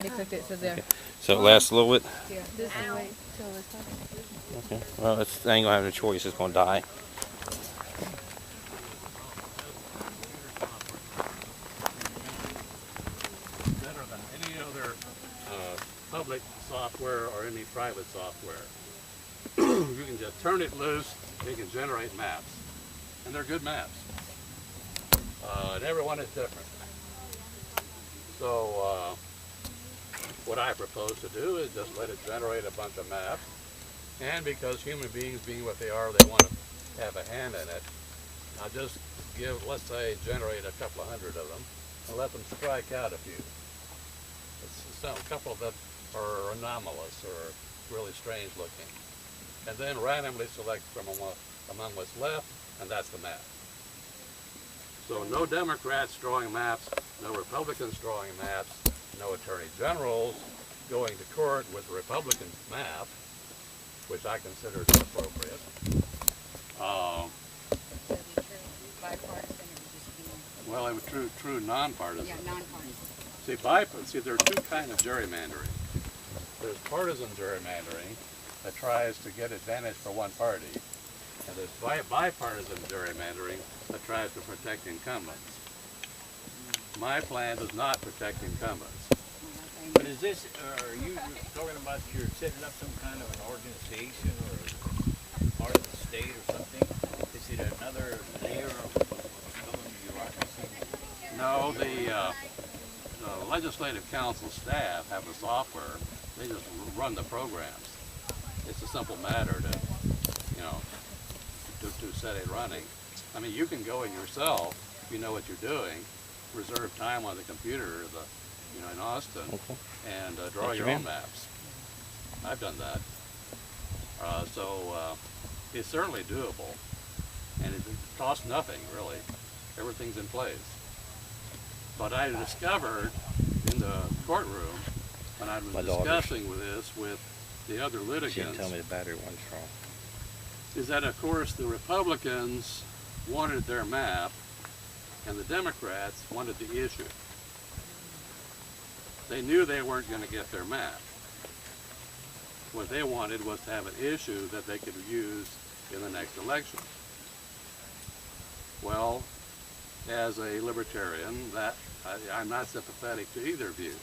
They cooked it so they're. So it lasts a little bit? Yeah. This is wait till it's done. Okay. Well, I ain't gonna have no choice. It's gonna die. Better than any other public software or any private software. You can just turn it loose, you can generate maps. And they're good maps. And every one is different. So what I propose to do is just let it generate a bunch of maps. And because human beings being what they are, they want to have a hand in it. I'll just give, let's say, generate a couple of hundred of them and let them strike out a few. A couple of them are anomalous or really strange looking. And then randomly select from among what's left, and that's the map. So no Democrats drawing maps, no Republicans drawing maps, no Attorney Generals going to court with a Republican map, which I consider inappropriate. Well, it was true nonpartisan. Yeah, nonpartisan. See, there are two kinds of gerrymandering. There's partisan gerrymandering that tries to get advantage for one party, and there's bipartisan gerrymandering that tries to protect incumbents. My plan does not protect incumbents. But is this, are you talking about you're setting up some kind of an organization or part of the state or something? Is it another layer of government bureaucracy? No, the Legislative Council staff have the software. They just run the programs. It's a simple matter to, to set it running. I mean, you can go in yourself, if you know what you're doing, reserve time on the computer, in Austin, and draw your own maps. I've done that. So it's certainly doable, and it costs nothing, really. Everything's in place. But I discovered in the courtroom, when I was discussing with the other litigants, She didn't tell me the battery wasn't strong. is that, of course, the Republicans wanted their map, and the Democrats wanted the issue. They knew they weren't going to get their map. What they wanted was to have an issue that they could use in the next election. Well, as a libertarian, I'm not sympathetic to either view.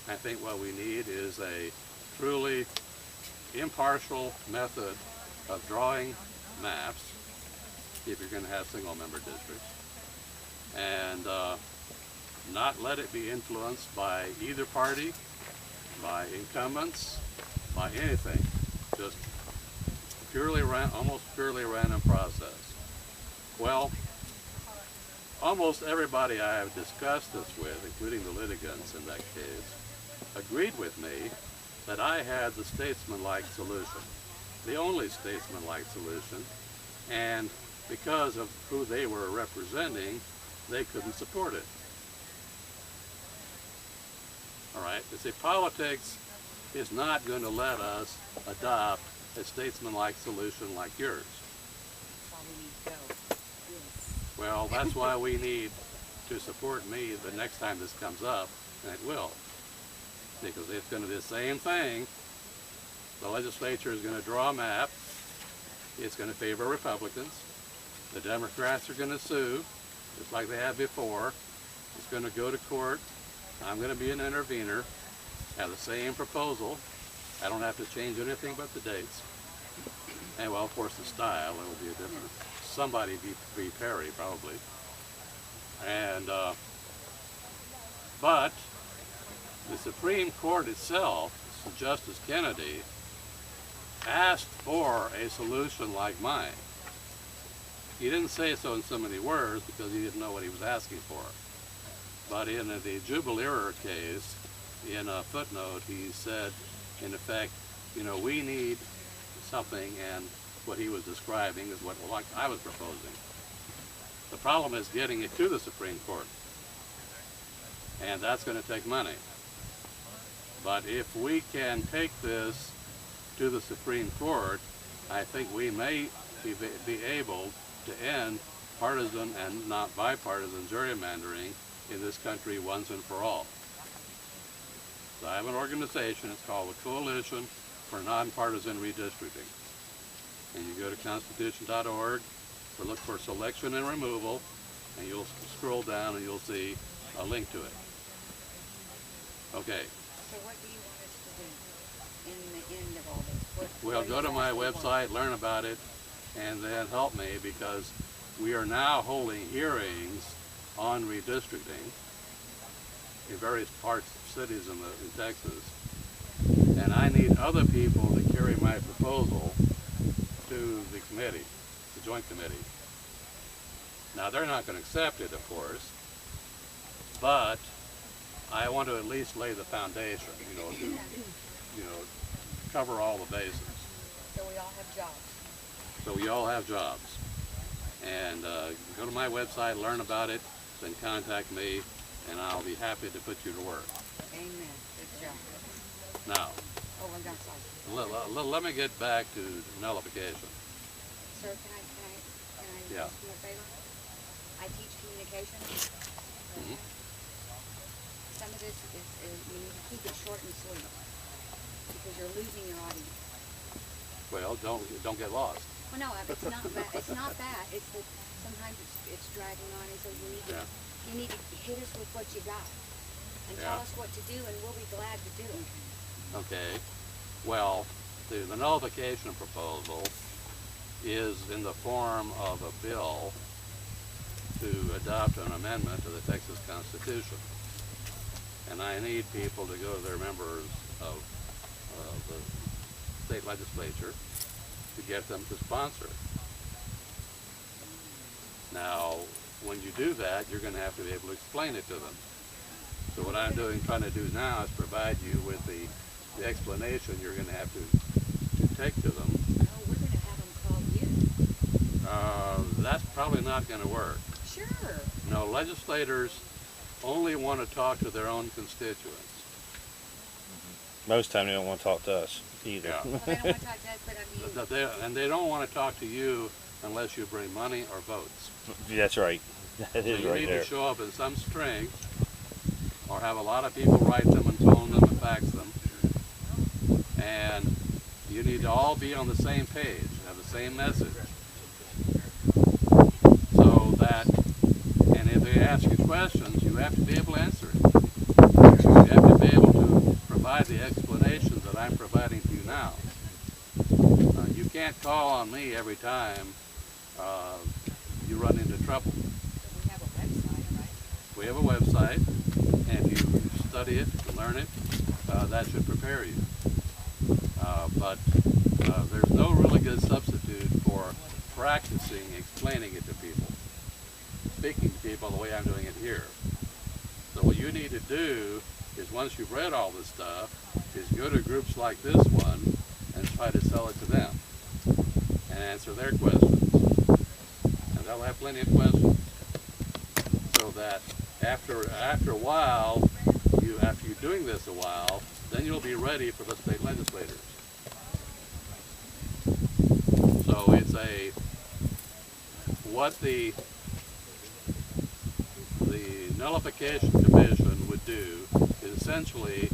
I think what we need is a truly impartial method of drawing maps, if you're going to have single-member districts, and not let it be influenced by either party, by incumbents, by anything. Just almost purely random process. Well, almost everybody I have discussed this with, including the litigants in that case, agreed with me that I had the statesman-like solution, the only statesman-like solution, and because of who they were representing, they couldn't support it. All right, you see, politics is not going to let us adopt a statesman-like solution like yours. Well, that's why we need to support me the next time this comes up, and it will. Because it's going to be the same thing. The legislature is going to draw a map. It's going to favor Republicans. The Democrats are going to sue, just like they have before. It's going to go to court. I'm going to be an intervener, have the same proposal. I don't have to change anything but the dates. And, well, of course, the style, it will be a different. Somebody be Perry, probably. And, but the Supreme Court itself, Justice Kennedy, asked for a solution like mine. He didn't say so in so many words because he didn't know what he was asking for. But in the Jubileer case, in a footnote, he said, in effect, we need something, and what he was describing is what I was proposing. The problem is getting it to the Supreme Court, and that's going to take money. But if we can take this to the Supreme Court, I think we may be able to end partisan and not bipartisan gerrymandering in this country once and for all. So I have an organization, it's called the Coalition for Nonpartisan Redistricting. And you go to constitution.org or look for selection and removal, and you'll scroll down and you'll see a link to it. Okay. So what do you want us to do in the end of all this? Well, go to my website, learn about it, and then help me, because we are now holding hearings on redistricting in various parts of cities in Texas, and I need other people to carry my proposal to the committee, the joint committee. Now, they're not going to accept it, of course, but I want to at least lay the foundation, to cover all the bases. So we all have jobs. So we all have jobs. And go to my website, learn about it, then contact me, and I'll be happy to put you to work. Amen. Good job. Now, Oh, I'm sorry. let me get back to nullification. Sir, can I Yeah. ask you a favor? I teach communication. Mhm. Some of this is you need to keep it short and sweet because you're losing your audience. Well, don't get lost. Well, no, it's not that. It's not that. It's that sometimes it's dragging on, and so you need to hit us with what you got and tell Yeah. us what to do, and we'll be glad to do it. Okay. Well, the nullification proposal is in the form of a bill to adopt an amendment to the Texas Constitution. And I need people to go to their members of the state legislature to get them to sponsor it. Now, when you do that, you're going to have to be able to explain it to them. So what I'm trying to do now is provide you with the explanation you're going to have to take to them. Oh, we're going to have them call you. That's probably not going to work. Sure. No, legislators only want to talk to their own constituents. Most time they don't want to talk to us either. Yeah. Well, they don't want to talk to us, but I mean, And they don't want to talk to you unless you bring money or votes. That's right. That is So you right need there. to show up in some strength, or have a lot of people write them and phone them and fax them. And you need to all be on the same page, have the same message. So that, and if they ask you questions, you have to be able to answer it. You have to be able to provide the explanations that I'm providing to you now. You can't call on me every time you run into trouble. we have a website, right? We have a website, and you study it, learn it. That should prepare you. But there's no really good substitute for practicing explaining it to people, speaking to people the way I'm doing it here. So what you need to do is, once you've read all this stuff, is go to groups like this one and try to sell it to them and answer their questions. And they'll have plenty of questions. So that after a while, after you're doing this a while, then you'll be ready for the state legislators. So it's what the Nullification Commission would do is essentially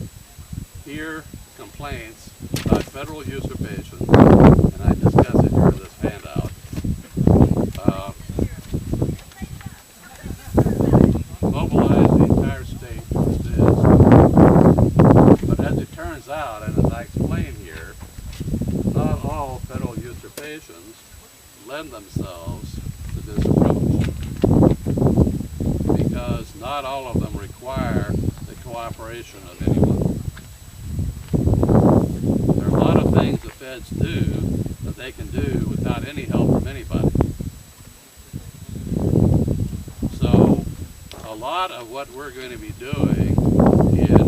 hear complaints about federal usurpation, and I discuss it here in this handout. Mobilize the entire state as it is. But as it turns out, and as I explain here, not all federal usurpations lend themselves to this approach, because not all of them require the cooperation of anyone. There are a lot of things the feds do that they can do without any help from anybody. So a lot of what we're going to be doing in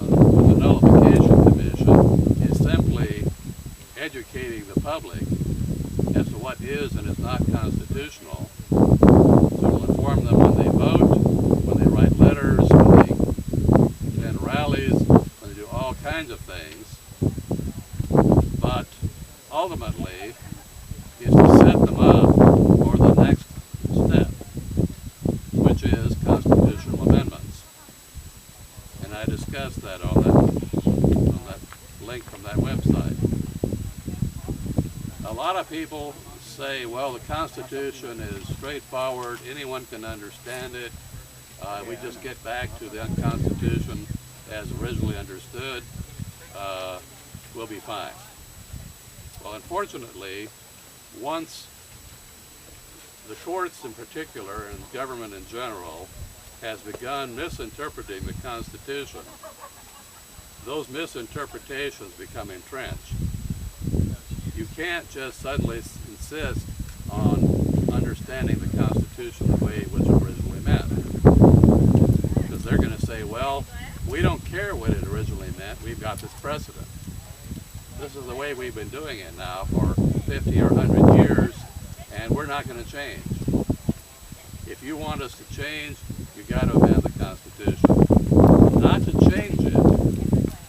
the Nullification Commission is simply educating the public as to what is and is not constitutional. So it'll inform them when they vote, when they write letters, when they attend rallies, when they do all kinds of things. But ultimately is to set them up for the next step, which is constitutional amendments. And I discuss that on that link from that website. A lot of people say, well, the Constitution is straightforward, anyone can understand it. We just get back to the Constitution as originally understood, we'll be fine. Well, unfortunately, once the courts in particular and government in general has begun misinterpreting the Constitution, those misinterpretations become entrenched. You can't just suddenly insist on understanding the Constitution the way it was originally meant. Because they're going to say, well, we don't care what it originally meant, we've got this precedent. This is the way we've been doing it now for 50 or 100 years, and we're not going to change. If you want us to change, you got to amend the Constitution. Not to change it,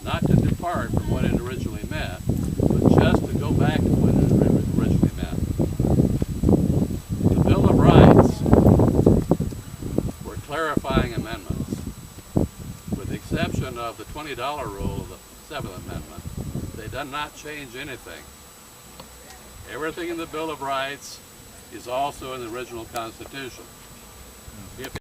not to depart from what it originally meant, but just to go back to what it originally meant. The Bill of Rights were clarifying amendments. With the exception of the $20 rule of the 7th Amendment, they did not change anything. Everything in the Bill of Rights is also in the original Constitution. If